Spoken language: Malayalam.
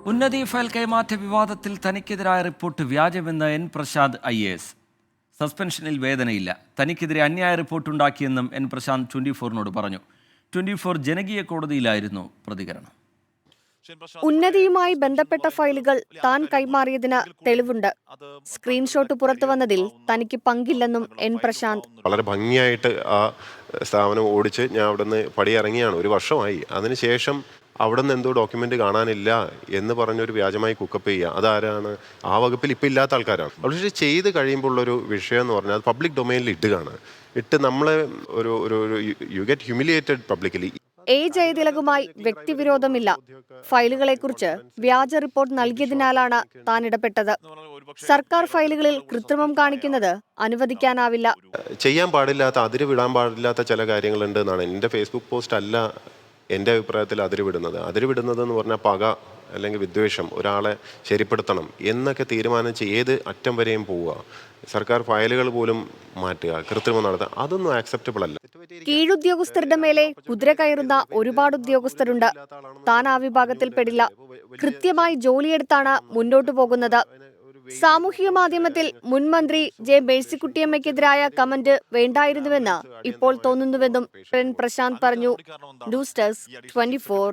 ഉന്നതി ഫയൽ കൈമാറ്റ വിവാദത്തിൽ തനിക്കെതിരായ റിപ്പോർട്ട് വ്യാജമെന്ന് എൻ പ്രശാന്ത് IAS. സസ്പെൻഷനിൽ വേദനയില്ല. തനിക്കെതിരെ അന്യായ റിപ്പോർട്ടുണ്ടാക്കിയെന്നും എൻ പ്രശാന്ത് 24-നോട് പറഞ്ഞു. 24 ജനകീയ കോടതിയിലായിരുന്നു പ്രതികരണം. ഉന്നതിയുമായി ബന്ധപ്പെട്ട ഫയലുകൾ താൻ കൈമാറിയതിന് തെളിവുണ്ട്. സ്ക്രീൻഷോട്ട് പുറത്തുവന്നതിൽ തനിക്ക് പങ്കില്ലെന്നും എൻ പ്രശാന്ത്. വളരെ ഭംഗിയായിട്ട് ആ സ്ഥാപനം ഓടിച്ച് ഞാൻ അവിടെ നിന്ന് പടിയിറങ്ങിയാണ്. 1 വർഷമായി. അതിനുശേഷം അവിടെ നിന്ന് എന്തോ ഡോക്യുമെന്റ് കാണാനില്ല എന്ന് പറഞ്ഞൊരു വ്യാജമായി കുക്കപ്പ് ചെയ്യുക. അതാരാണ്? ആ വകുപ്പിൽ ഇപ്പം ഇല്ലാത്ത ആൾക്കാരാണ്. പക്ഷേ ചെയ്ത് കഴിയുമ്പോൾ ഉള്ളൊരു വിഷയം എന്ന് പറഞ്ഞാൽ പബ്ലിക് ഡൊമൈനിൽ ഇടുകയാണ്. നമ്മളെ ഒരു യു ഗെറ്റ് ഹ്യൂമിലിയേറ്റഡ് പബ്ലിക്കലി. ജയതിലകുമായി വ്യക്തിവിരോധമില്ല. ഫയലുകളെക്കുറിച്ച് വ്യാജ റിപ്പോർട്ട് നൽകിയതിനാലാണ് താൻ ഇടപെട്ടത്. സർക്കാർ ഫയലുകളിൽ കൃത്രിമം കാണിക്കുന്നത് അനുവദിക്കാനാവില്ല. ചെയ്യാൻ പാടില്ലാത്ത, അതിര് വിടാൻ പാടില്ലാത്ത ചില കാര്യങ്ങളുണ്ട് എന്നാണ്. എൻ്റെ ഫേസ്ബുക്ക് പോസ്റ്റ് അല്ല എൻ്റെ അഭിപ്രായത്തിൽ അതിരുവിടുന്നത് എന്ന് പറഞ്ഞാൽ പക അല്ലെങ്കിൽ വിദ്വേഷം, ഒരാളെ ശരിപ്പെടുത്തണം എന്നൊക്കെ തീരുമാനിച്ച് ഏത് അറ്റം വരെയും പോവുക, സർക്കാർ ഫയലുകൾ പോലും മാറ്റുക, കൃത്രിമം നടത്തുക, അതൊന്നും ആക്സെപ്റ്റബിൾ അല്ല. കീഴുദ്യോഗസ്ഥരുടെ മേലെ കുതിര കയറുന്ന ഒരുപാട് ഉദ്യോഗസ്ഥരുണ്ട്. താൻ ആ വിഭാഗത്തിൽ പെടില്ല. കൃത്യമായി ജോലിയെടുത്താണ് മുന്നോട്ടു പോകുന്നത്. സാമൂഹിക മാധ്യമത്തിൽ മുൻമന്ത്രി ജെ മേഴ്സിക്കുട്ടിയമ്മയ്ക്കെതിരായ കമന്റ് വേണ്ടായിരുന്നുവെന്ന് ഇപ്പോൾ തോന്നുന്നുവെന്നും എൻ പ്രശാന്ത് പറഞ്ഞു. News desk 24.